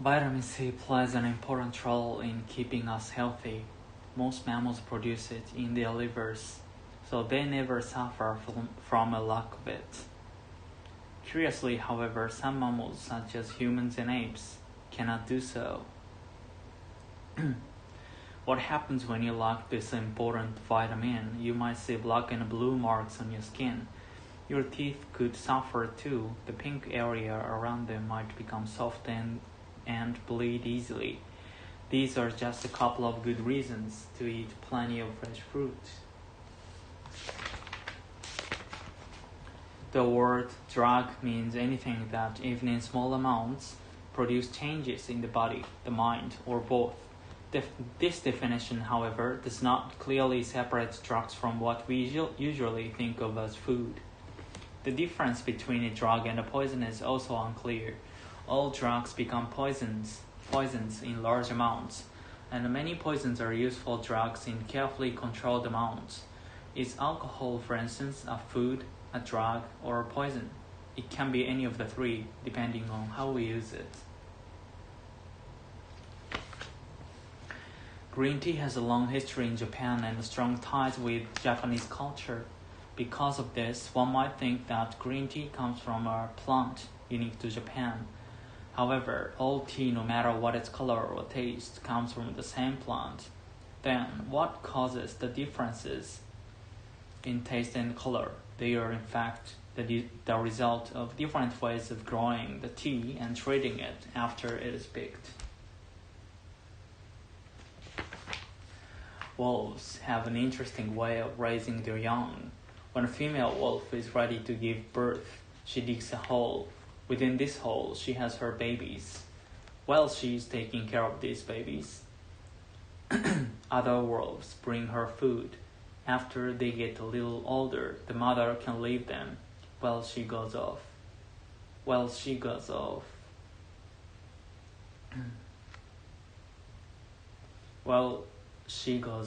Vitamin C plays an important role in keeping us healthy. Most mammals produce it in their livers, so they never suffer from a lack of it. Curiously, however, some mammals, such as humans and apes, cannot do so. What happens when you lack this important vitamin? You might see black and blue marks on your skin. Your teeth could suffer too. The pink area around them might become soft and bleed easily. These are just a couple of good reasons to eat plenty of fresh fruit. The word drug means anything that, even in small amounts, produce changes in the body, the mind, or both. This definition, however, does not clearly separate drugs from what we usually think of as food. The difference between a drug and a poison is also unclear. All drugs become poisons in large amounts, and many poisons are useful drugs in carefully controlled amounts. Is alcohol, for instance, a food, a drug, or a poison? It can be any of the three, depending on how we use it. Green tea has a long history in Japan and strong ties with Japanese culture. Because of this, one might think that green tea comes from a plant unique to Japan. However, all tea, no matter what its color or taste, comes from the same plant. Then, what causes the differences in taste and color? They are in fact the result of different ways of growing the tea and treating it after it is picked. Wolves have an interesting way of raising their young. When a female wolf is ready to give birth, she digs a hole. Within this hole, she has her babies. While she is taking care of these babies, other wolves bring her food. After they get a little older, the mother can leave them while she goes off. She goes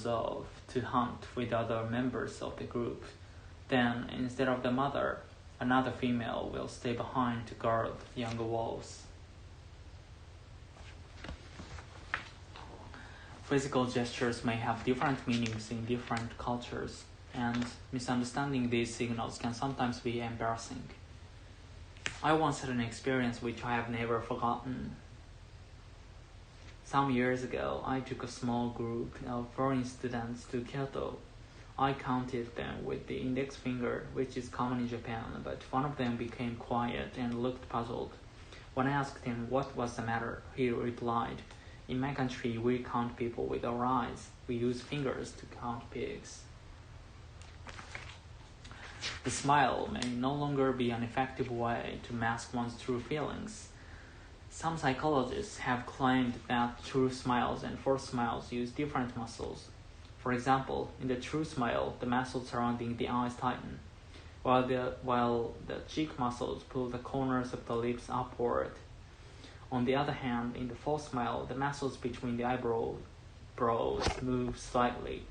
off to hunt with other members of the group. Then, instead of the mother, another female will stay behind to guard younger wolves. Physical gestures may have different meanings in different cultures, and misunderstanding these signals can sometimes be embarrassing. I once had an experience which I have never forgotten. Some years ago, I took a small group of foreign students to Kyoto. I counted them with the index finger, which is common in Japan, but one of them became quiet and looked puzzled. When I asked him what was the matter, he replied, "In my country, we count people with our eyes. We use fingers to count pigs." The smile may no longer be an effective way to mask one's true feelings. Some psychologists have claimed that true smiles and forced smiles use different muscles. For example, in the true smile, the muscles surrounding the eyes tighten, while the cheek muscles pull the corners of the lips upward. On the other hand, in the false smile, the muscles between the eyebrows move slightly,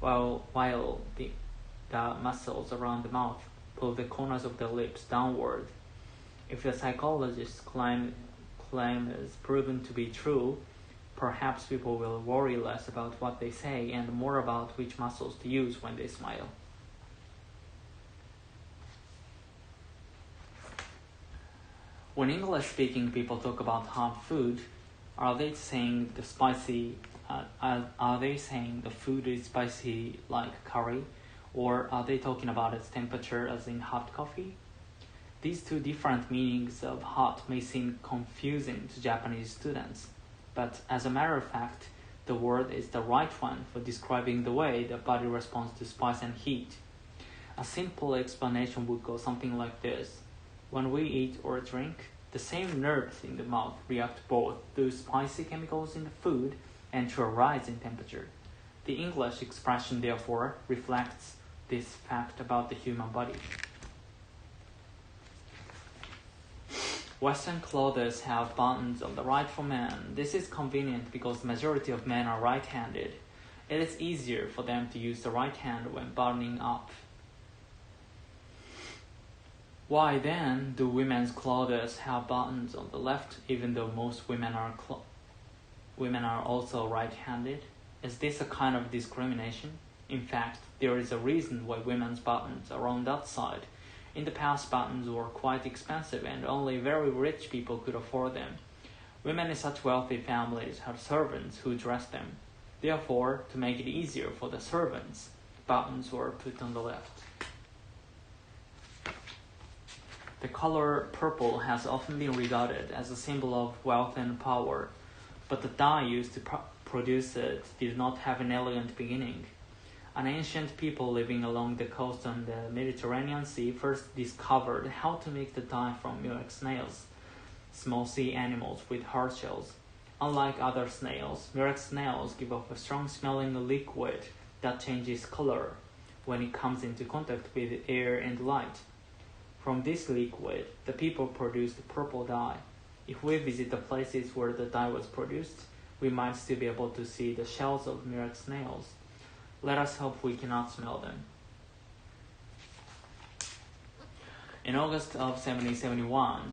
while the muscles around the mouth pull the corners of the lips downward. If the psychologist's claim is proven to be true, perhaps people will worry less about what they say and more about which muscles to use when they smile. When English-speaking people talk about hot food, are they saying the food is spicy like curry, or are they talking about its temperature as in hot coffee? These two different meanings of hot may seem confusing to Japanese students, but as a matter of fact, the word is the right one for describing the way the body responds to spice and heat. A simple explanation would go something like this. When we eat or drink, the same nerves in the mouth react both to spicy chemicals in the food and to a rise in temperature. The English expression, therefore, reflects this fact about the human body. Western clothes have buttons on the right for men. This is convenient because the majority of men are right-handed. It is easier for them to use the right hand when buttoning up. Why then do women's clothes have buttons on the left, even though most women are also right-handed? Is this a kind of discrimination? In fact, there is a reason why women's buttons are on that side. In the past, buttons were quite expensive and only very rich people could afford them. Women in such wealthy families had servants who dressed them. Therefore, to make it easier for the servants, buttons were put on the left. The color purple has often been regarded as a symbol of wealth and power, but the dye used to produce it did not have an elegant beginning. An ancient people living along the coast on the Mediterranean Sea first discovered how to make the dye from milk snails, small sea animals with hard shells. Unlike other snails, milk snails give off a strong-smelling liquid that changes color when it comes into contact with air and light. From this liquid, the people produced purple dye. If we visit the places where the dye was produced, we might still be able to see the shells of milk snails. Let us hope we cannot smell them. In August of 1771,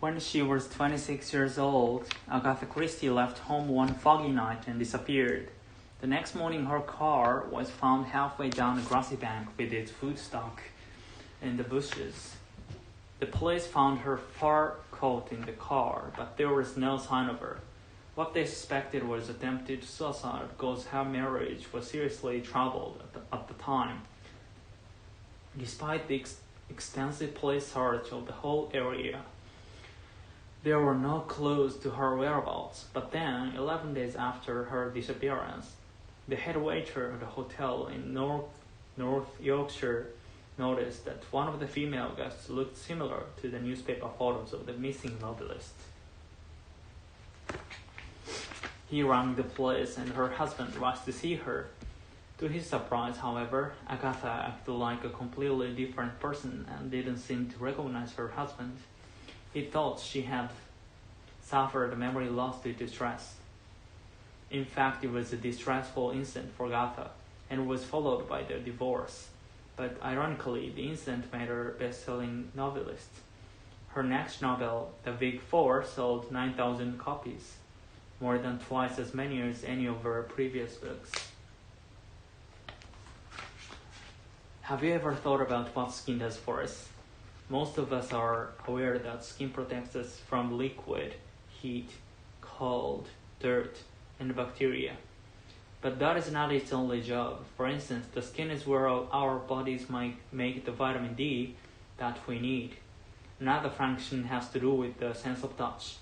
when she was 26 years old, Agatha Christie left home one foggy night and disappeared. The next morning, her car was found halfway down a grassy bank with its food stuck in the bushes. The police found her fur coat in the car, but there was no sign of her. What they suspected was attempted suicide because her marriage was seriously troubled at the time. Despite the extensive police search of the whole area, there were no clues to her whereabouts. But then, 11 days after her disappearance, the head waiter at a hotel in North Yorkshire noticed that one of the female guests looked similar to the newspaper photos of the missing novelist. He rang the police and her husband rushed to see her. To his surprise, however, Agatha acted like a completely different person and didn't seem to recognize her husband. He thought she had suffered memory loss due to stress. In fact, it was a distressful incident for Agatha and was followed by their divorce. But ironically, the incident made her a best-selling novelist. Her next novel, The Big Four, sold 9,000 copies, more than twice as many as any of her previous books. Have you ever thought about what skin does for us? Most of us are aware that skin protects us from liquid, heat, cold, dirt, and bacteria. But that is not its only job. For instance, the skin is where our bodies might make the vitamin D that we need. Another function has to do with the sense of touch.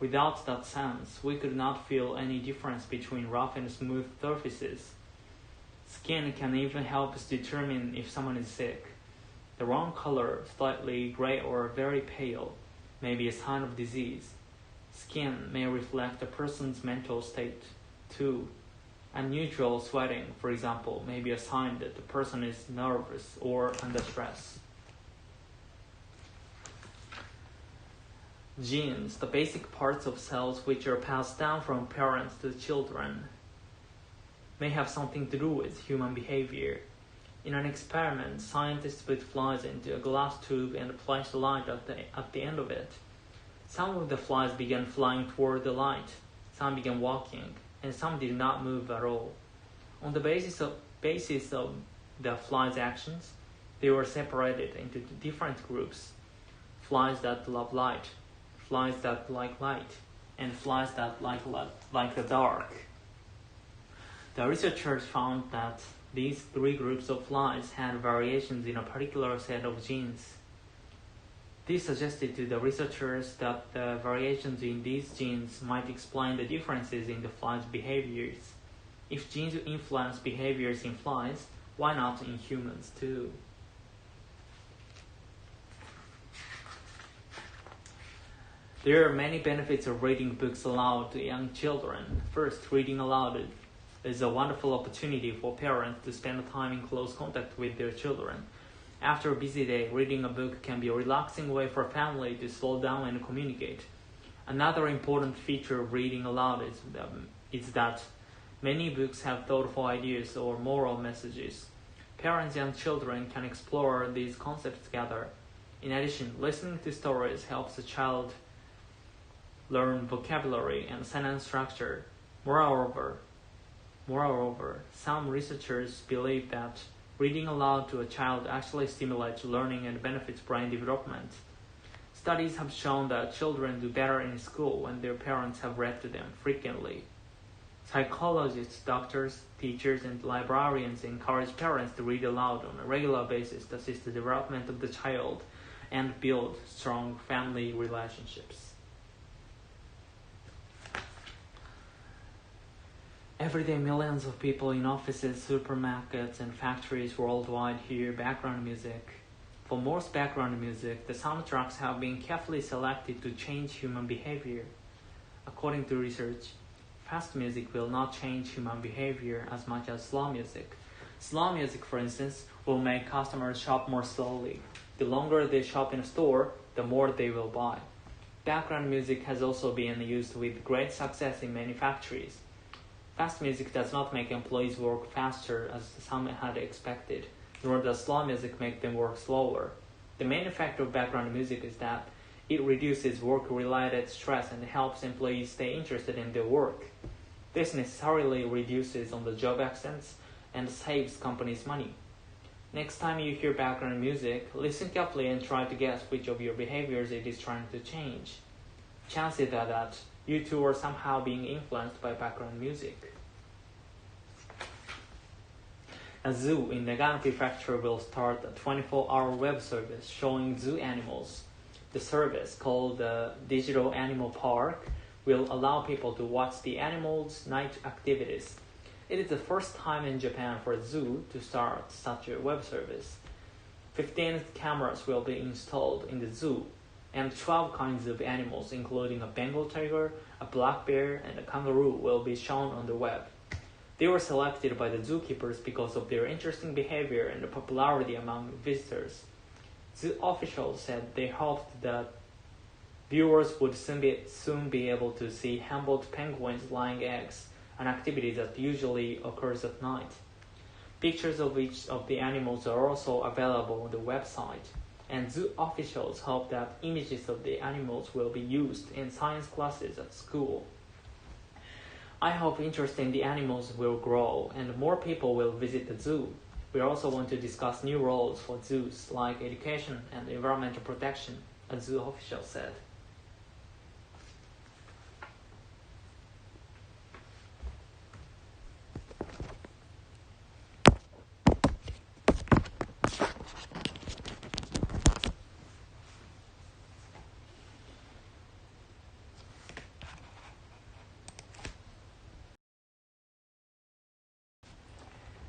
Without that sense, we could not feel any difference between rough and smooth surfaces. Skin can even help us determine if someone is sick. The wrong color, slightly gray or very pale, may be a sign of disease. Skin may reflect a person's mental state, too. Unusual sweating, for example, may be a sign that the person is nervous or under stress. Genes, the basic parts of cells which are passed down from parents to children, may have something to do with human behavior. In an experiment, scientists put flies into a glass tube and placed a light at the end of it. Some of the flies began flying toward the light, some began walking, and some did not move at all. On the basis of the flies' actions, they were separated into different groups: flies that love light, flies that like light, and flies that like the dark. The researchers found that these three groups of flies had variations in a particular set of genes. This suggested to the researchers that the variations in these genes might explain the differences in the flies' behaviors. If genes influence behaviors in flies, why not in humans too? There are many benefits of reading books aloud to young children. First, reading aloud It is a wonderful opportunity for parents to spend time in close contact with their children. After a busy day, reading a book can be a relaxing way for a family to slow down and communicate. Another important feature of reading aloud is that many books have thoughtful ideas or moral messages. Parents and children can explore these concepts together. In addition, listening to stories helps a child learn vocabulary and sentence structure. Moreover, some researchers believe that reading aloud to a child actually stimulates learning and benefits brain development. Studies have shown that children do better in school when their parents have read to them frequently. Psychologists, doctors, teachers, and librarians encourage parents to read aloud on a regular basis to assist the development of the child and build strong family relationships. Every day, millions of people in offices, supermarkets, and factories worldwide hear background music. For most background music, the soundtracks have been carefully selected to change human behavior. According to research, fast music will not change human behavior as much as slow music. Slow music, for instance, will make customers shop more slowly. The longer they shop in a store, the more they will buy. Background music has also been used with great success in many factories. Fast music does not make employees work faster as some had expected, nor does slow music make them work slower. The main effect of background music is that it reduces work-related stress and helps employees stay interested in their work. This necessarily reduces on-the-job accidents and saves companies money. Next time you hear background music, listen carefully and try to guess which of your behaviors it is trying to change. Chances are that you too are somehow being influenced by background music. A zoo in Nagano Prefecture will start a 24-hour web service showing zoo animals. The service, called the Digital Animal Park, will allow people to watch the animals' night activities. It is the first time in Japan for a zoo to start such a web service. 15 cameras will be installed in the zoo, and 12 kinds of animals, including a Bengal tiger, a black bear, and a kangaroo, will be shown on the web. They were selected by the zookeepers because of their interesting behavior and popularity among visitors. Zoo officials said they hoped that viewers would soon be able to see Humboldt penguins laying eggs, an activity that usually occurs at night. Pictures of each of the animals are also available on the website, and zoo officials hope that images of the animals will be used in science classes at school. I hope interest in the animals will grow and more people will visit the zoo. We also want to discuss new roles for zoos like education and environmental protection, a zoo official said.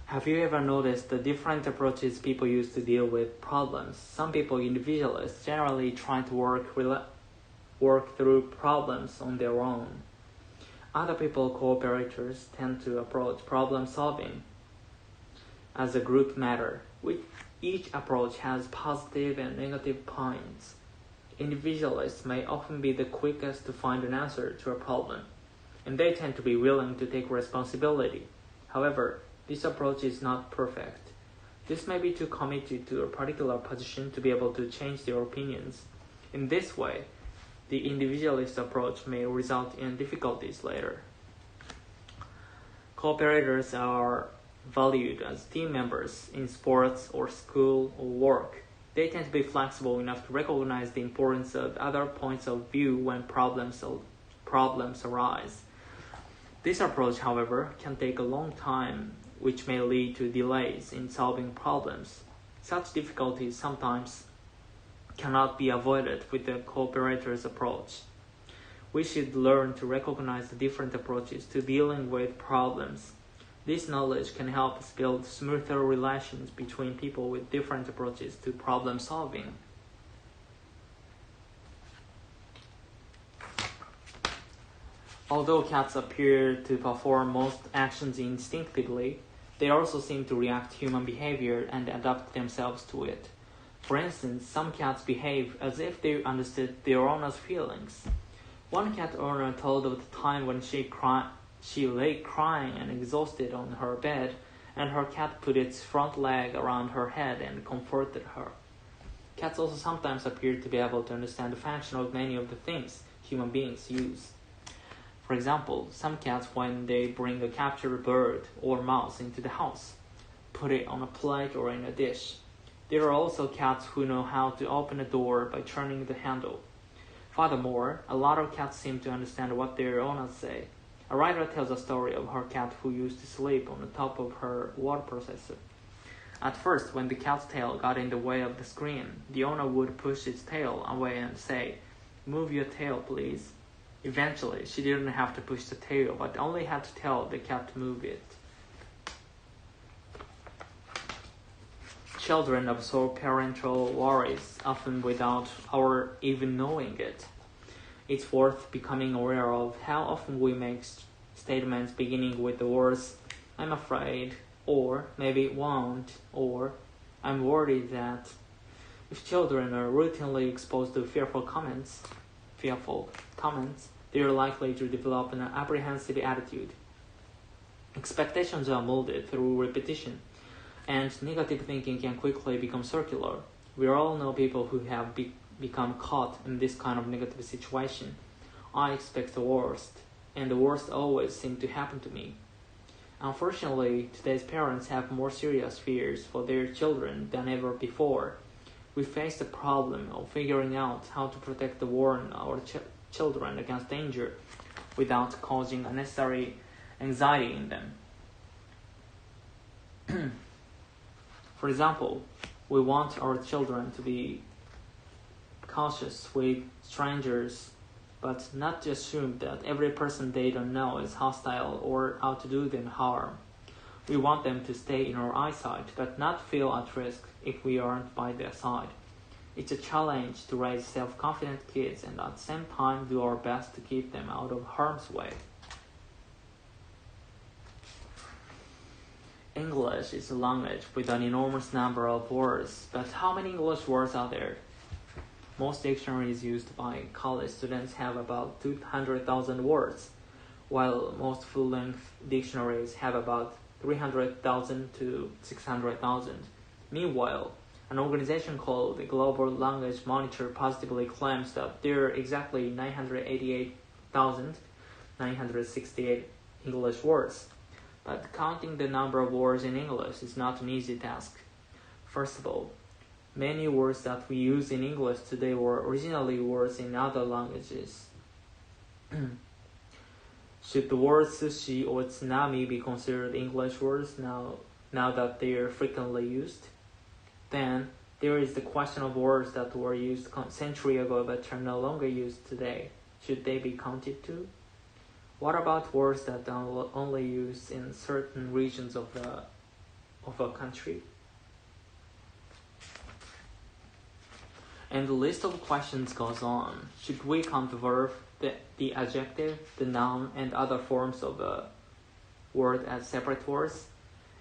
Have you ever noticed the different approaches people use to deal with problems? Some people, individualists, generally try to work through problems on their own. Other people, cooperators, tend to approach problem solving as a group matter. Each approach has positive and negative points. Individualists may often be the quickest to find an answer to a problem, and they tend to be willing to take responsibility. However, this approach is not perfect. This may be too committed to a particular position to be able to change their opinions. In this way, the individualist approach may result in difficulties later. Cooperators are valued as team members in sports or school or work. They tend to be flexible enough to recognize the importance of other points of view when problems arise. This approach, however, can take a long time, which may lead to delays in solving problems. Such difficulties sometimes cannot be avoided with the cooperator's approach. We should learn to recognize the different approaches to dealing with problems. This knowledge can help us build smoother relations between people with different approaches to problem solving. Although cats appear to perform most actions instinctively, they also seem to react to human behavior and adapt themselves to it. For instance, some cats behave as if they understood their owner's feelings. One cat owner told of the time when she lay crying and exhausted on her bed, and her cat put its front leg around her head and comforted her. Cats also sometimes appear to be able to understand the function of many of the things human beings use. For example, some cats, when they bring a captured bird or mouse into the house, put it on a plate or in a dish. There are also cats who know how to open a door by turning the handle. Furthermore, a lot of cats seem to understand what their owners say. A writer tells a story of her cat who used to sleep on the top of her word processor. At first, when the cat's tail got in the way of the screen, the owner would push its tail away and say, "Move your tail, please." Eventually, she didn't have to push the tail, but only had to tell the cat to move it. Children absorb parental worries, often without our even knowing it. It's worth becoming aware of how often we make statements beginning with the words, "I'm afraid," or "maybe it won't," or "I'm worried that." If children are routinely exposed to fearful comments, they are likely to develop an apprehensive attitude. Expectations are molded through repetition, and negative thinking can quickly become circular. We all know people who have become caught in this kind of negative situation. I expect the worst, and the worst always seems to happen to me. Unfortunately, today's parents have more serious fears for their children than ever before. We face the problem of figuring out how to protect the warn our children against danger without causing unnecessary anxiety in them. For example, we want our children to be cautious with strangers, but not to assume that every person they don't know is hostile or out to do them harm. We want them to stay in our eyesight, but not feel at risk if we aren't by their side. It's a challenge to raise self-confident kids and at the same time do our best to keep them out of harm's way. English is a language with an enormous number of words, but how many English words are there? Most dictionaries used by college students have about 200,000 words, while most full-length dictionaries have about 300,000 to 600,000. Meanwhile, an organization called the Global Language Monitor positively claims that there are exactly 988,968 English words. But counting the number of words in English is not an easy task. First of all, many words that we use in English today were originally words in other languages. Should the words sushi or tsunami be considered English words now that they are frequently used? Then there is the question of words that were used a century ago but are no longer used today. Should they be counted too? What about words that are only used in certain regions of a country? And the list of questions goes on. Should we count the verb, the adjective, the noun, and other forms of a word as separate words?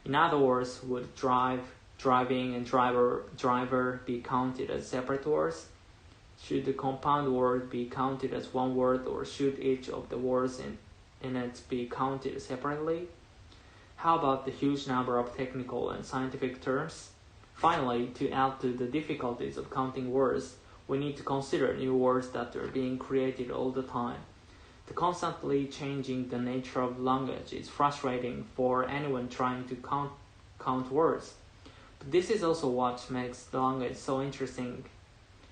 In other words, would driving, and driver be counted as separate words? Should the compound word be counted as one word, or should each of the words in it be counted separately? How about the huge number of technical and scientific terms? Finally, to add to the difficulties of counting words, we need to consider new words that are being created all the time. The constantly changing the nature of language is frustrating for anyone trying to count words. But this is also what makes the language so interesting.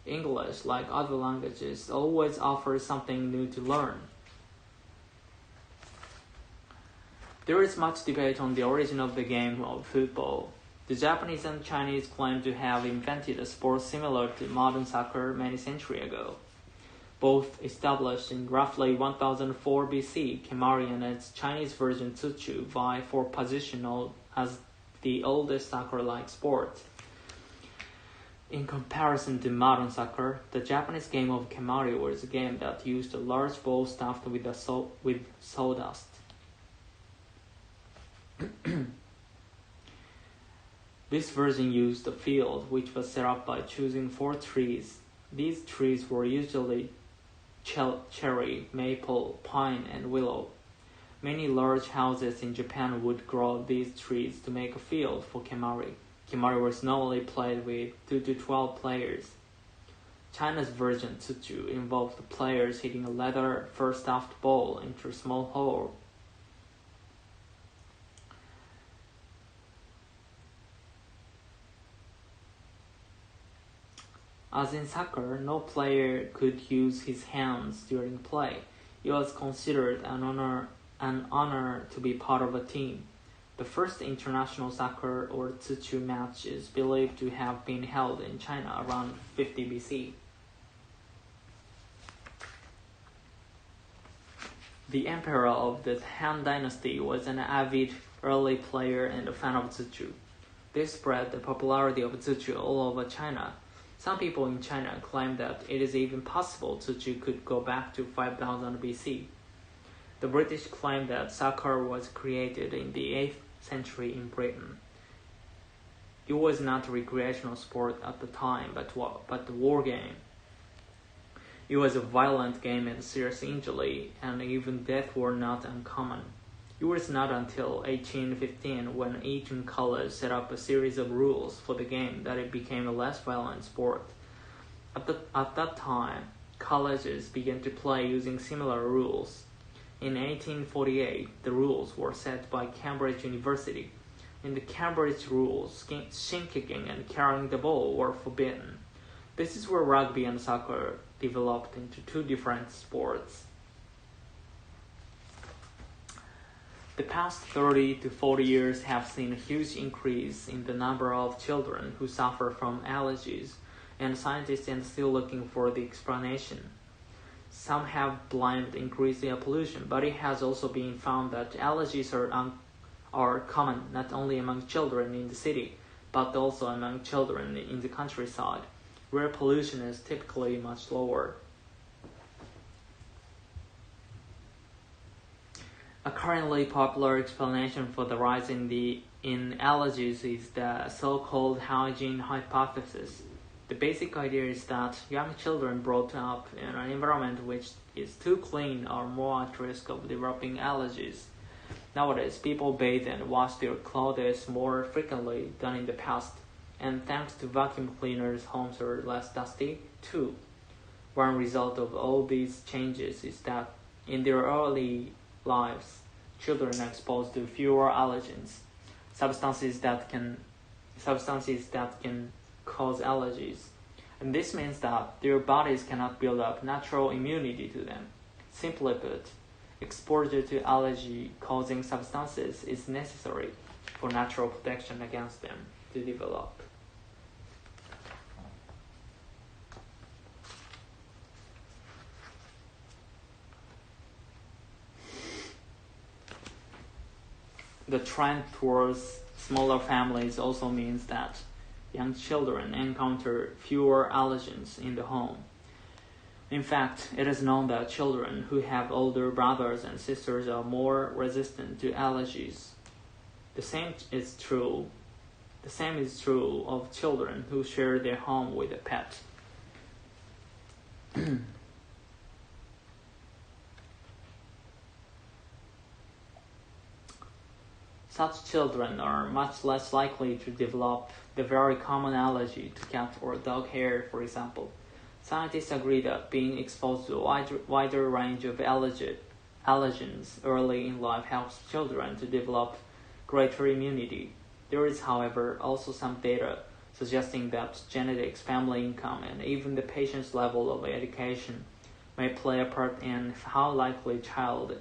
English, like other languages, always offers something new to learn. There is much debate on the origin of the game of football. The Japanese and Chinese claim to have invented a sport similar to modern soccer many centuries ago. Both established in roughly 1004 BC, Kemari and its Chinese version Tsuchu vie for position as the oldest soccer-like sport. In comparison to modern soccer, the Japanese game of kemari was a game that used a large ball stuffed with sawdust. This version used a field which was set up by choosing 4 trees. These trees were usually cherry, maple, pine, and willow. Many large houses in Japan would grow these trees to make a field for kemari. Kemari was normally played with 2 to 12 players. China's version tsuchu involved the players hitting a leather fur-stuffed ball into a small hole. As in soccer, no player could use his hands during play. It was considered an honor to be part of a team. The first international soccer or tsuchu match is believed to have been held in China around 50 BC. The emperor of the Han Dynasty was an avid early player and a fan of tsuchu. This spread the popularity of tsuchu all over China. Some people in China claim that it is even possible tsuchu could go back to 5000 BC. The British claim that soccer was created in the 8th century in Britain. It was not a recreational sport at the time, but a war game. It was a violent game and serious injury, and even death were not uncommon. It was not until 1815, when Eton College set up a series of rules for the game, that it became a less violent sport. At that time, colleges began to play using similar rules. In 1848, the rules were set by Cambridge University. In the Cambridge rules, shin kicking and carrying the ball were forbidden. This is where rugby and soccer developed into 2 different sports. The past 30 to 40 years have seen a huge increase in the number of children who suffer from allergies, and scientists are still looking for the explanation. Some have blamed increased air pollution, but it has also been found that allergies are common not only among children in the city, but also among children in the countryside, where pollution is typically much lower. A currently popular explanation for the rise in allergies is the so-called hygiene hypothesis. The basic idea is that young children brought up in an environment which is too clean are more at risk of developing allergies. Nowadays, people bathe and wash their clothes more frequently than in the past, and thanks to vacuum cleaners, homes are less dusty too. One result of all these changes is that in their early lives, children are exposed to fewer allergens, substances that can cause allergies, and this means that their bodies cannot build up natural immunity to them. Simply put, exposure to allergy-causing substances is necessary for natural protection against them to develop. The trend towards smaller families also means that young children encounter fewer allergens in the home. In fact, it is known that children who have older brothers and sisters are more resistant to allergies. The same is true of children who share their home with a pet. Such children are much less likely to develop the very common allergy to cat or dog hair, for example. Scientists agree that being exposed to a wider range of allergens early in life helps children to develop greater immunity. There is, however, also some data suggesting that genetics, family income, and even the patient's level of education may play a part in how likely child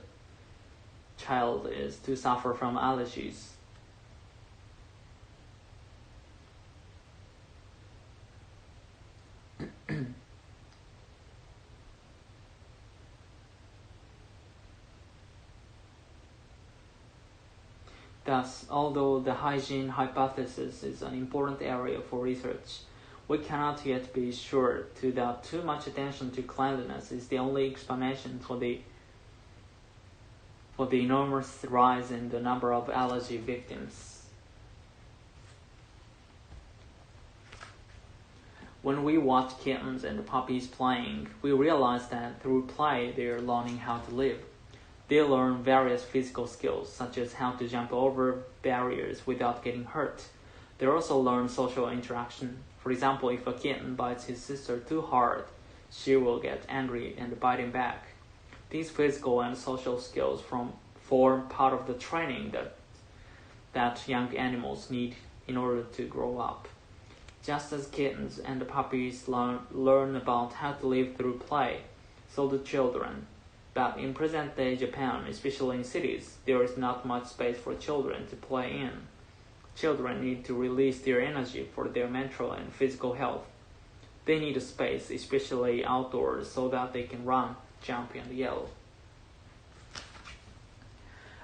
is to suffer from allergies. Thus, although the hygiene hypothesis is an important area for research, We cannot yet be sure that too much attention to cleanliness is the only explanation for the enormous rise in the number of allergy victims. When we watch kittens and puppies playing, we realize that through play they are learning how to live. They learn various physical skills, such as how to jump over barriers without getting hurt. They also learn social interaction. For example, if a kitten bites his sister too hard, she will get angry and bite him back. These physical and social skills form part of the training that young animals need in order to grow up. Just as kittens and puppies learn about how to live through play, so do children. But in present-day Japan, especially in cities, there is not much space for children to play in. Children need to release their energy for their mental and physical health. They need a space, especially outdoors, so that they can run, jump, and yell.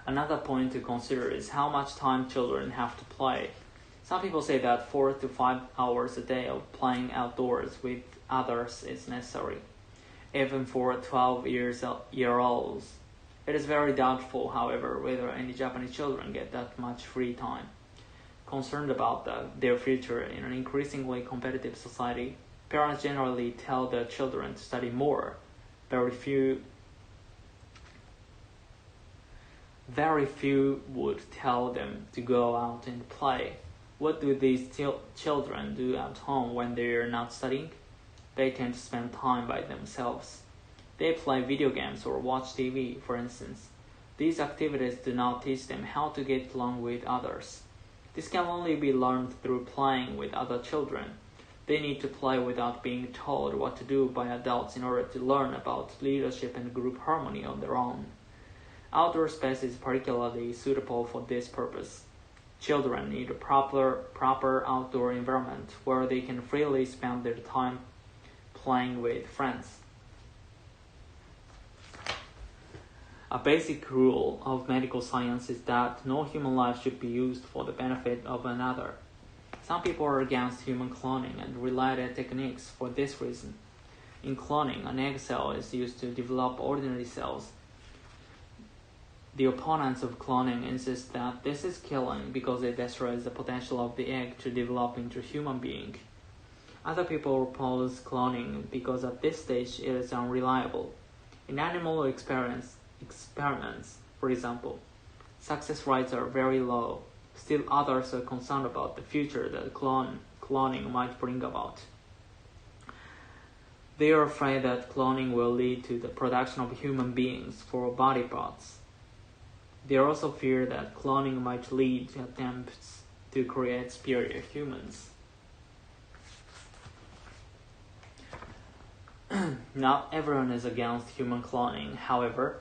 Another point to consider is how much time children have to play. Some people say that 4 to 5 hours a day of playing outdoors with others is necessary, even for 12-year-olds. It is very doubtful, however, whether any Japanese children get that much free time. Concerned about their future in an increasingly competitive society, parents generally tell their children to study more. Very few would tell them to go out and play. What do these children do at home when they are not studying? They tend to spend time by themselves. They play video games or watch TV, for instance. These activities do not teach them how to get along with others. This can only be learned through playing with other children. They need to play without being told what to do by adults in order to learn about leadership and group harmony on their own. Outdoor space is particularly suitable for this purpose. Children need a proper outdoor environment where they can freely spend their time playing with friends. A basic rule of medical science is that no human life should be used for the benefit of another. Some people are against human cloning and related techniques for this reason. In cloning, an egg cell is used to develop ordinary cells. The opponents of cloning insist that this is killing because it destroys the potential of the egg to develop into a human being. Other people oppose cloning because at this stage it is unreliable. In animal experiments, for example, success rates are very low. Still others are concerned about the future that cloning might bring about. They are afraid that cloning will lead to the production of human beings for body parts. They also fear that cloning might lead to attempts to create superior humans. Not everyone is against human cloning, however.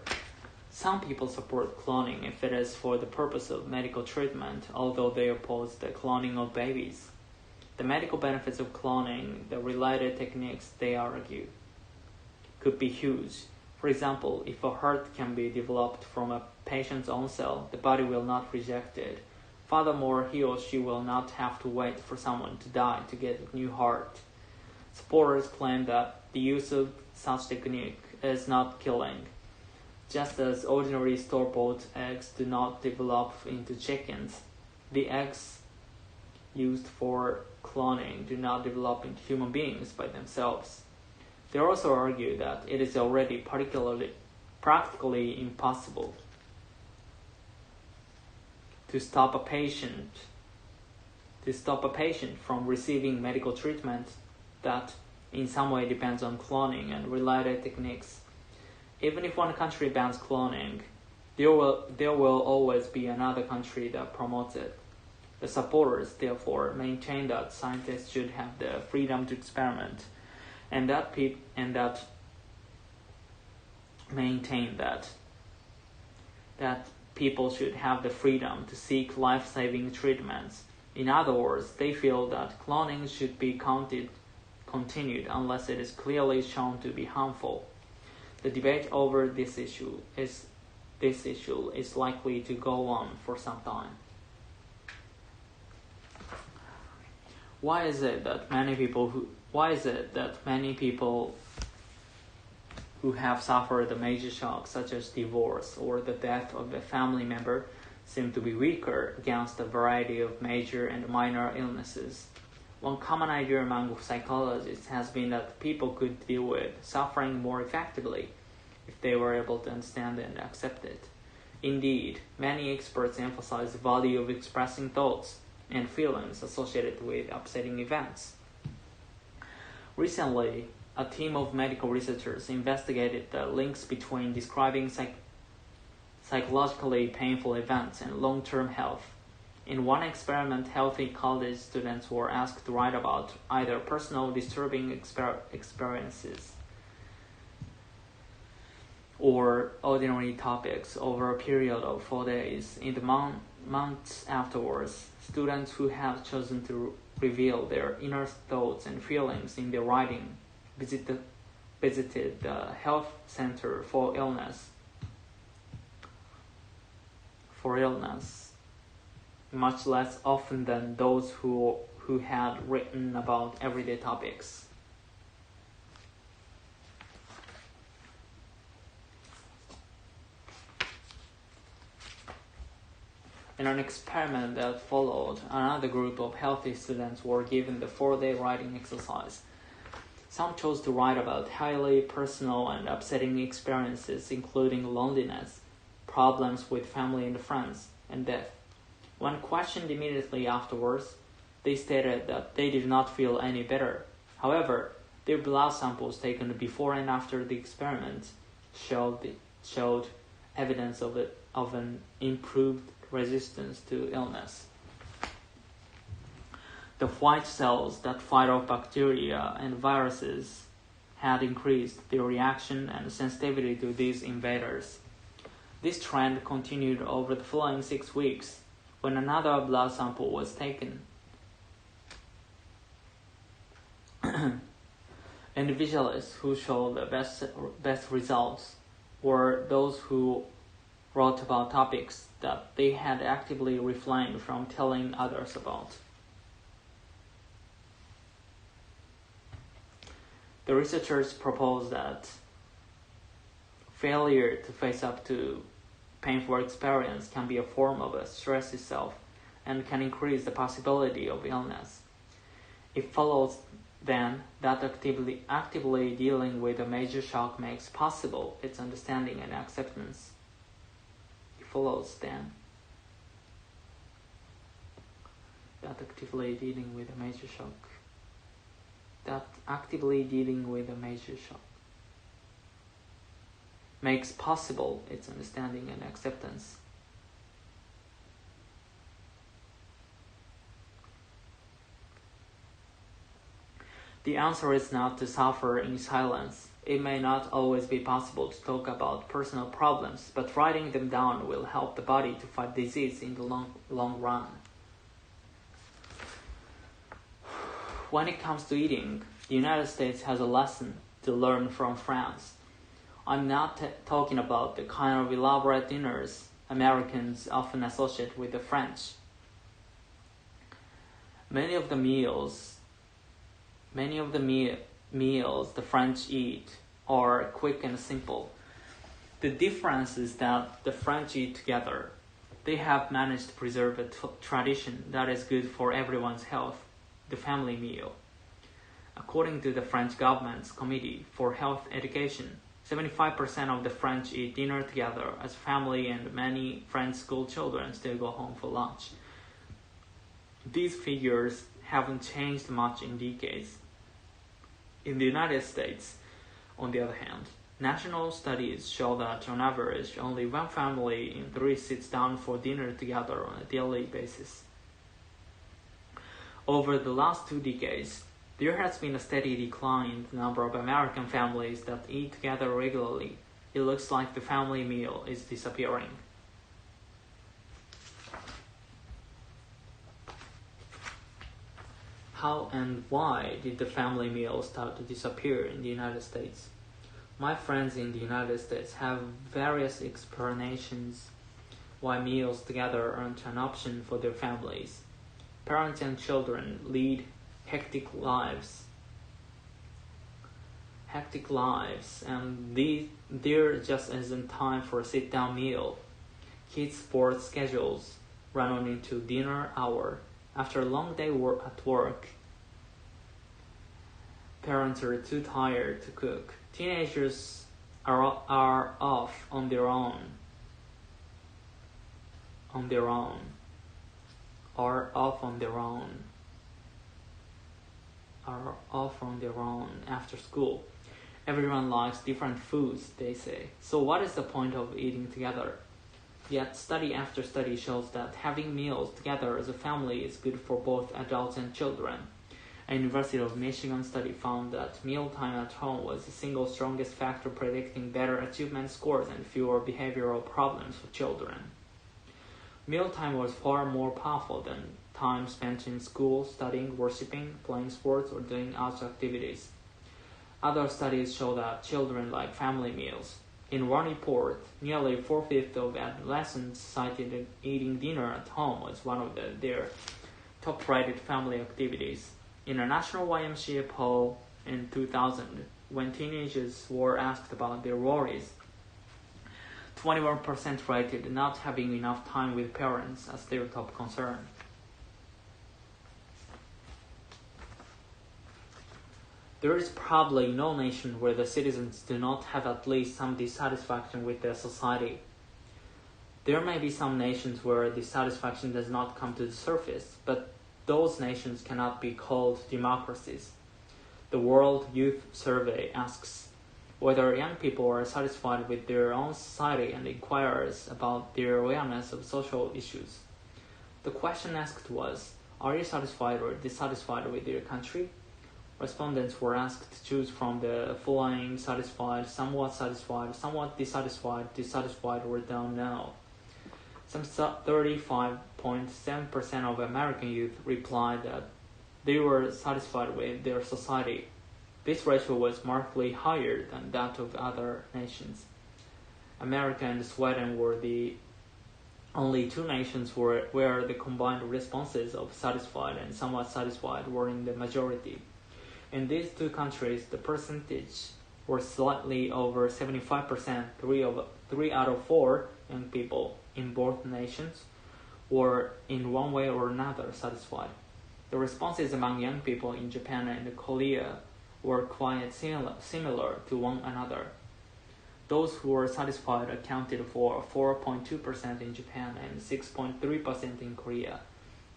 Some people support cloning if it is for the purpose of medical treatment, although they oppose the cloning of babies. The medical benefits of cloning, the related techniques they argue, could be huge. For example, if a heart can be developed from a patient's own cell, the body will not reject it. Furthermore, he or she will not have to wait for someone to die to get a new heart. Supporters claim that the use of such technique is not killing. Just as ordinary store-bought eggs do not develop into chickens, the eggs used for cloning do not develop into human beings by themselves. They also argue that it is already practically impossible to stop a patient from receiving medical treatment that in some way depends on cloning and related techniques. Even if one country bans cloning, there will always be another country that promotes it. The supporters, therefore, maintain that scientists should have the freedom to experiment, and maintain that people should have the freedom to seek life-saving treatments. In other words, they feel that cloning should be continued unless it is clearly shown to be harmful. The debate over this issue is likely to go on for some time. Why is it that many people who have suffered a major shock, such as divorce or the death of a family member, seem to be weaker against a variety of major and minor illnesses? One common idea among psychologists has been that people could deal with suffering more effectively if they were able to understand and accept it. Indeed, many experts emphasize the value of expressing thoughts and feelings associated with upsetting events. Recently, a team of medical researchers investigated the links between describing psychologically painful events and long-term health. In one experiment, healthy college students were asked to write about either personal disturbing experiences or ordinary topics over a period of 4 days. In the months afterwards, students who had chosen to reveal their inner thoughts and feelings in their writing visited the health center for illness much less often than those who had written about everyday topics. In an experiment that followed, another group of healthy students were given the 4-day writing exercise. Some chose to write about highly personal and upsetting experiences, including loneliness, problems with family and friends, and death. When questioned immediately afterwards, they stated that they did not feel any better. However, their blood samples taken before and after the experiment showed evidence of an improved resistance to illness. The white cells that fight off bacteria and viruses had increased their reaction and sensitivity to these invaders. This trend continued over the following 6 weeks, when another blood sample was taken. Individuals who showed the best results were those who wrote about topics that they had actively refrained from telling others about. The researchers proposed that failure to face up to painful experience can be a form of stress itself and can increase the possibility of illness. It follows then that actively dealing with a major shock makes possible its understanding and acceptance. It follows then that actively dealing with a major shock makes possible its understanding and acceptance. The answer is not to suffer in silence. It may not always be possible to talk about personal problems, but writing them down will help the body to fight disease in the long run. When it comes to eating, the United States has a lesson to learn from France. I'm not talking about the kind of elaborate dinners Americans often associate with the French. Many of the meals the French eat are quick and simple. The difference is that the French eat together. They have managed to preserve a tradition that is good for everyone's health, the family meal. According to the French government's Committee for Health Education, 75% of the French eat dinner together as family, and many French school children still go home for lunch. These figures haven't changed much in decades. In the United States, on the other hand, national studies show that on average only one family in 3 sits down for dinner together on a daily basis. Over the last 2 decades, there has been a steady decline in the number of American families that eat together regularly. It looks like the family meal is disappearing. How and why did the family meal start to disappear in the United States? My friends in the United States have various explanations why meals together aren't an option for their families. Parents and children lead hectic lives, and there just isn't time for a sit-down meal. Kids' sports schedules run on into dinner hour. After a long day at work, parents are too tired to cook. Teenagers are off on their own. Are off on their own after school. Everyone likes different foods, they say. So what is the point of eating together? Yet study after study shows that having meals together as a family is good for both adults and children. A University of Michigan study found that mealtime at home was the single strongest factor predicting better achievement scores and fewer behavioral problems for children. Mealtime was far more powerful than time spent in school, studying, worshiping, playing sports, or doing outdoor activities. Other studies show that children like family meals. In one report, nearly 4/5 of adolescents cited eating dinner at home as one of their top-rated family activities. In a national YMCA poll in 2000, when teenagers were asked about their worries, 21% rated not having enough time with parents as their top concern. There is probably no nation where the citizens do not have at least some dissatisfaction with their society. There may be some nations where dissatisfaction does not come to the surface, but those nations cannot be called democracies. The World Youth Survey asks whether young people are satisfied with their own society and inquires about their awareness of social issues. The question asked was, are you satisfied or dissatisfied with your country? Respondents were asked to choose from the following: satisfied, somewhat dissatisfied, or don't know. Some 35.7% of American youth replied that they were satisfied with their society. This ratio was markedly higher than that of other nations. America and Sweden were the only two nations where the combined responses of satisfied and somewhat satisfied were in the majority. In these two countries, the percentage were slightly over 75%. 3 out of 4 young people in both nations were in one way or another satisfied. The responses among young people in Japan and Korea were quite similar to one another. Those who were satisfied accounted for 4.2% in Japan and 6.3% in Korea.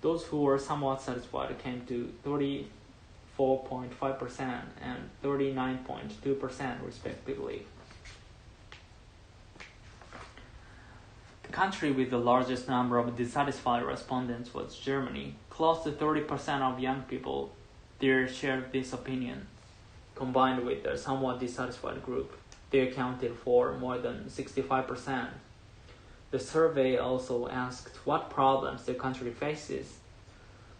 Those who were somewhat satisfied came to 34.5% and 39.2% respectively. The country with the largest number of dissatisfied respondents was Germany. Close to 30% of young people there shared this opinion. Combined with their somewhat dissatisfied group, they accounted for more than 65%. The survey also asked what problems the country faces.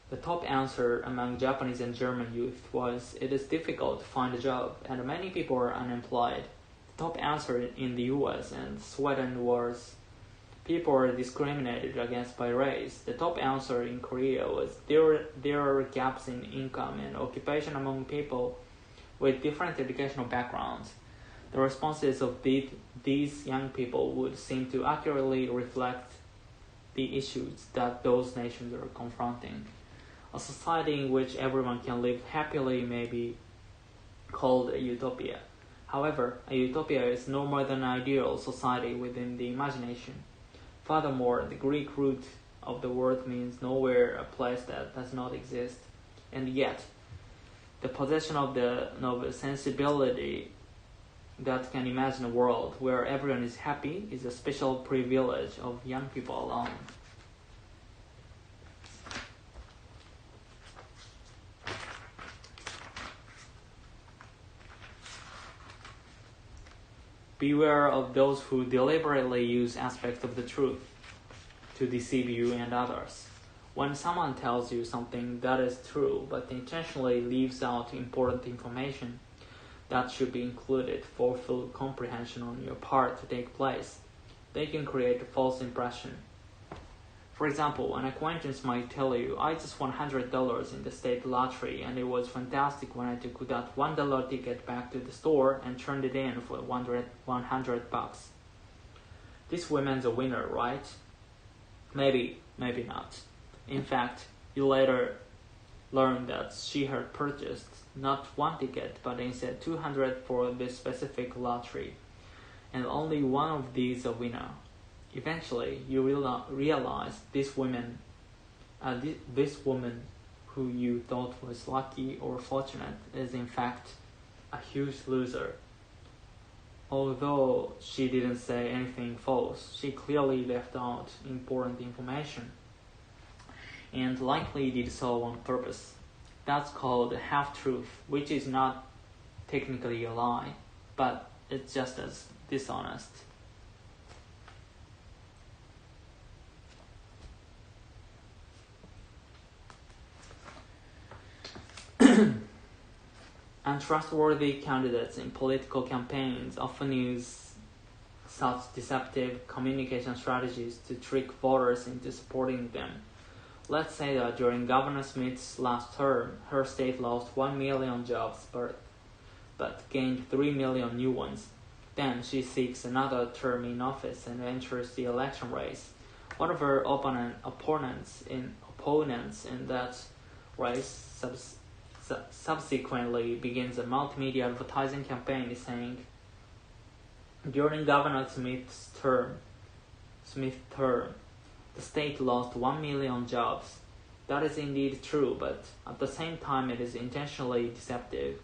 The top answer among Japanese and German youth was, it is difficult to find a job, and many people are unemployed. The top answer in the US and Sweden was, people are discriminated against by race. The top answer in Korea was, there are gaps in income and occupation among people with different educational backgrounds. The responses of these young people would seem to accurately reflect the issues that those nations are confronting. A society in which everyone can live happily may be called a utopia. However, a utopia is no more than an ideal society within the imagination. Furthermore, the Greek root of the word means nowhere, a place that does not exist. And yet, the possession of the sensibility that can imagine a world where everyone is happy is a special privilege of young people alone. Beware of those who deliberately use aspects of the truth to deceive you and others. When someone tells you something that is true but intentionally leaves out important information that should be included for full comprehension on your part to take place, they can create a false impression. For example, an acquaintance might tell you, I just won $100 in the state lottery and it was fantastic when I took that $1 ticket back to the store and turned it in for $100. This woman's a winner, right? Maybe not. In fact, you later learn that she had purchased not one ticket but instead 200 for this specific lottery, and only one of these a winner. Eventually, you will realize this woman who you thought was lucky or fortunate is in fact a huge loser. Although she didn't say anything false, she clearly left out important information, and likely did so on purpose. That's called a half-truth, which is not technically a lie, but it's just as dishonest. Untrustworthy candidates in political campaigns often use such deceptive communication strategies to trick voters into supporting them. Let's say that during Governor Smith's last term, her state lost 1 million jobs but gained 3 million new ones. Then she seeks another term in office and enters the election race. One of her opponents in that race subsequently begins a multimedia advertising campaign saying, during Governor Smith's term, the state lost 1 million jobs. That is indeed true, but at the same time it is intentionally deceptive.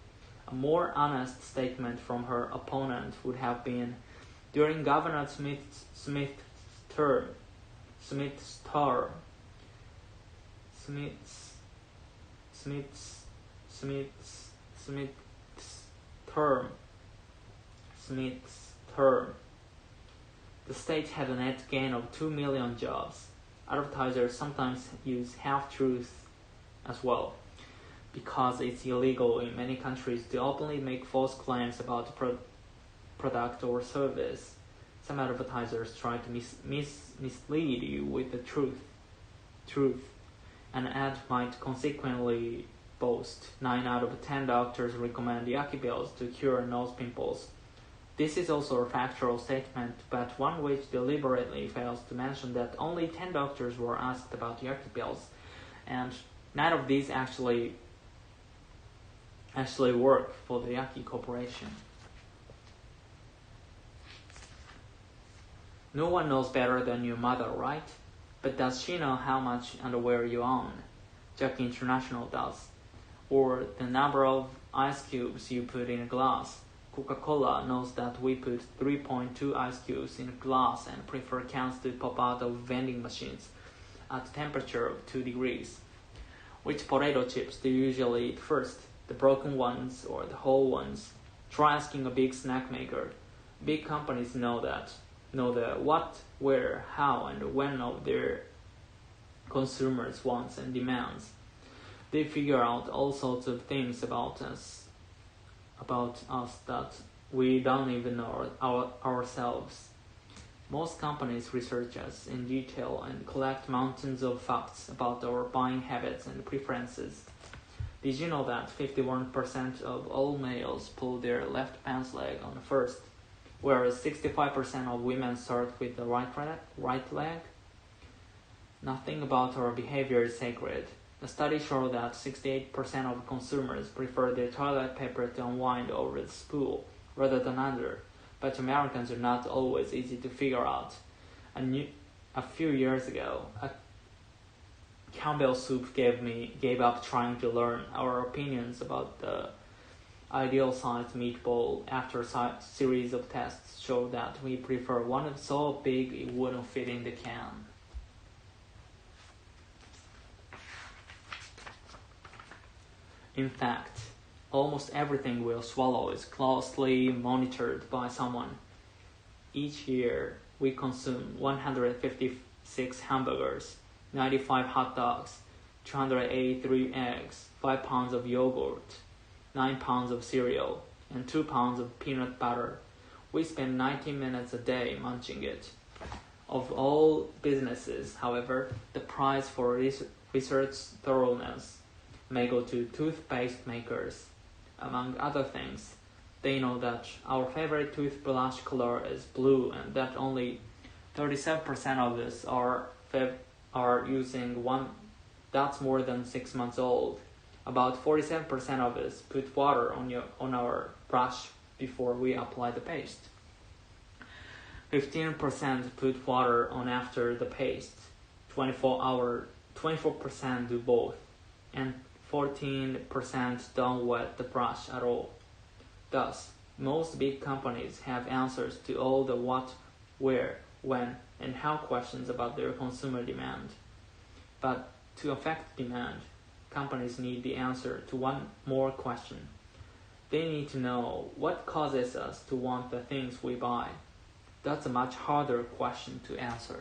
A more honest statement from her opponent would have been, during Governor Smith's term, the state had a net gain of 2 million jobs. Advertisers sometimes use half-truths as well, because it's illegal in many countries to openly make false claims about a product or service. Some advertisers try to mislead you with the truth. An ad might consequently boast 9 out of 10 doctors recommend yucky pills to cure nose pimples. This is also a factual statement, but one which deliberately fails to mention that only 10 doctors were asked about yucky pills, and 9 of these actually work for the Yucky Corporation. No one knows better than your mother, right? But does she know how much underwear you own? Jack International does. Or the number of ice cubes you put in a glass. Coca-Cola knows that we put 3.2 ice cubes in a glass and prefer cans to pop out of vending machines at a temperature of 2 degrees. Which potato chips do you usually eat first? The broken ones or the whole ones? Try asking a big snack maker. Big companies know the what, where, how, and when of their consumers' wants and demands. They figure out all sorts of things about us that we don't even know ourselves. Most companies research us in detail and collect mountains of facts about our buying habits and preferences. Did you know that 51% of all males pull their left pants leg on first, whereas 65% of women start with the right leg? Nothing about our behavior is sacred. The study showed that 68% of consumers prefer their toilet paper to unwind over the spool rather than under, but Americans are not always easy to figure out. A few years ago, a Campbell Soup gave up trying to learn our opinions about the ideal-sized meatball after a series of tests showed that we prefer one so big it wouldn't fit in the can. In fact, almost everything we'll swallow is closely monitored by someone. Each year, we consume 156 hamburgers, 95 hot dogs, 283 eggs, 5 pounds of yogurt, 9 pounds of cereal, and 2 pounds of peanut butter. We spend 90 minutes a day munching it. Of all businesses, however, the prize for research thoroughness may go to toothpaste makers. Among other things, they know that our favorite toothbrush color is blue and that only 37% of us are using one that's more than 6 months old. About 47% of us put water on our brush before we apply the paste. 15% put water on after the paste. 24% do both, and 14% don't wet the brush at all. Thus, most big companies have answers to all the what, where, when, and how questions about their consumer demand. But to affect demand, companies need the answer to one more question. They need to know what causes us to want the things we buy. That's a much harder question to answer.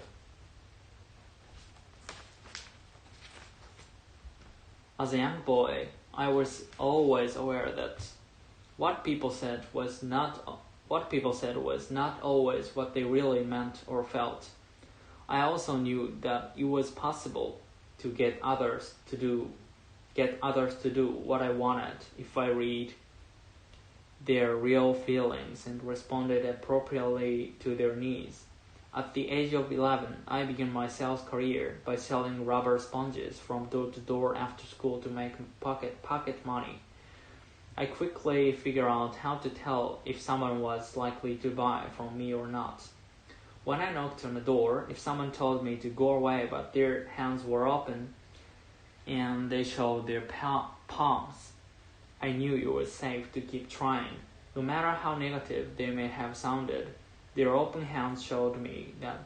As a young boy, I was always aware that what people said was not always what they really meant or felt. I also knew that it was possible to get others to do what I wanted if I read their real feelings and responded appropriately to their needs. At the age of 11, I began my sales career by selling rubber sponges from door to door after school to make pocket money. I quickly figured out how to tell if someone was likely to buy from me or not. When I knocked on the door, if someone told me to go away but their hands were open and they showed their palms, I knew it was safe to keep trying. No matter how negative they may have sounded, their open hands showed me that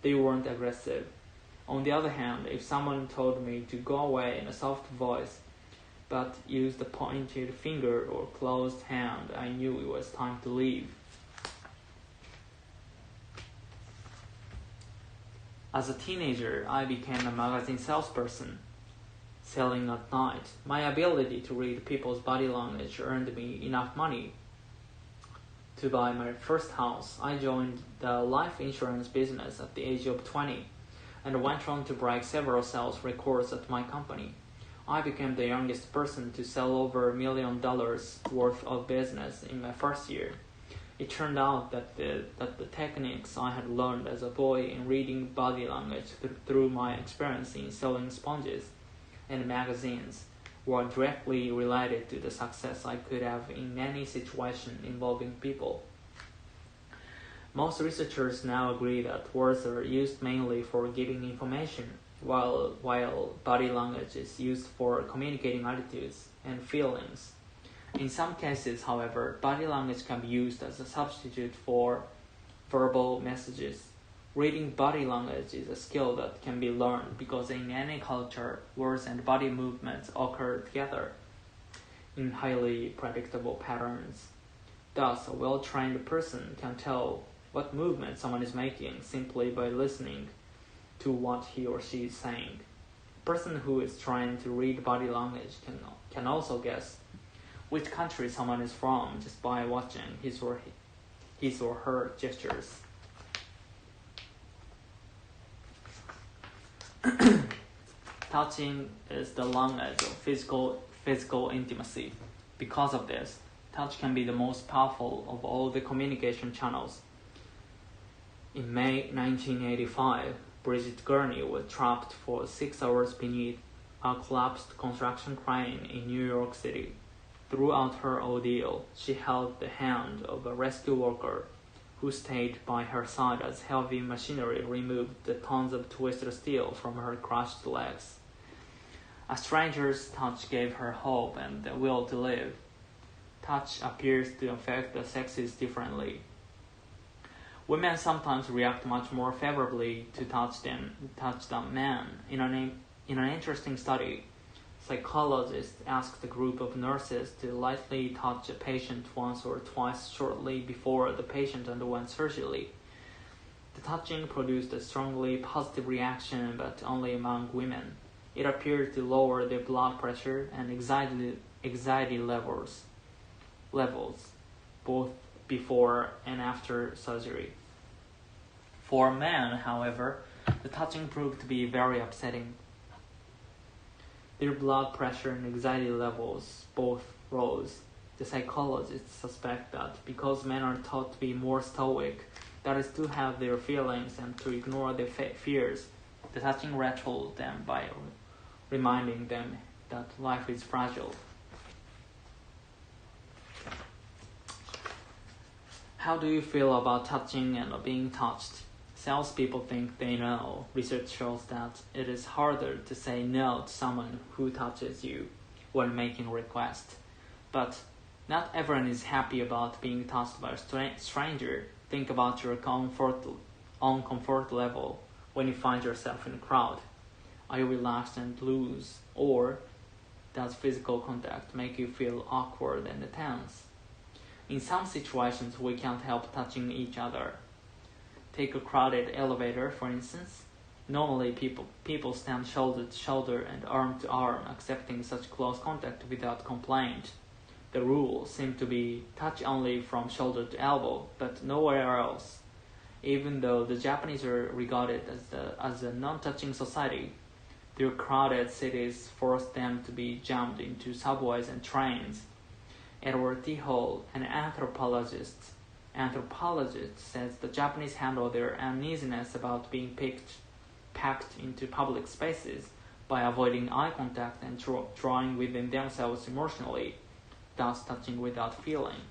they weren't aggressive. On the other hand, if someone told me to go away in a soft voice, but used a pointed finger or closed hand, I knew it was time to leave. As a teenager, I became a magazine salesperson, selling at night. My ability to read people's body language earned me enough money to buy my first house. I joined the life insurance business at the age of 20 and went on to break several sales records at my company. I became the youngest person to sell over $1 million worth of business in my first year. It turned out that the techniques I had learned as a boy in reading body language through my experience in selling sponges and magazines were directly related to the success I could have in any situation involving people. Most researchers now agree that words are used mainly for giving information, while body language is used for communicating attitudes and feelings. In some cases, however, body language can be used as a substitute for verbal messages. Reading body language is a skill that can be learned because in any culture, words and body movements occur together in highly predictable patterns. Thus, a well-trained person can tell what movement someone is making simply by listening to what he or she is saying. A person who is trying to read body language can also guess which country someone is from just by watching his or her gestures. Touching is the language of physical intimacy. Because of this, touch can be the most powerful of all the communication channels. In May 1985, Bridget Gurney was trapped for 6 hours beneath a collapsed construction crane in New York City. Throughout her ordeal, she held the hand of a rescue worker who stayed by her side as heavy machinery removed the tons of twisted steel from her crushed legs. A stranger's touch gave her hope and the will to live. Touch appears to affect the sexes differently. Women sometimes react much more favorably to touch than men. In an interesting study, psychologists asked a group of nurses to lightly touch a patient once or twice shortly before the patient underwent surgery. The touching produced a strongly positive reaction, but only among women. It appeared to lower their blood pressure and anxiety levels, both before and after surgery. For men, however, the touching proved to be very upsetting. Their blood pressure and anxiety levels both rose. The psychologists suspect that because men are taught to be more stoic, that is to have their feelings and to ignore their fears, the touching rattled them by reminding them that life is fragile. How do you feel about touching and being touched? Salespeople think they know. Research shows that it is harder to say no to someone who touches you when making a request. But not everyone is happy about being touched by a stranger. Think about your own comfort level when you find yourself in a crowd. Are you relaxed and loose, or does physical contact make you feel awkward and tense? In some situations, we can't help touching each other. Take a crowded elevator, for instance. Normally, people stand shoulder to shoulder and arm to arm, accepting such close contact without complaint. The rules seem to be touch only from shoulder to elbow, but nowhere else. Even though the Japanese are regarded as a non-touching society, their crowded cities force them to be jammed into subways and trains. Edward T. Hall, an anthropologist, says the Japanese handle their uneasiness about being packed into public spaces by avoiding eye contact and drawing within themselves emotionally, thus touching without feeling.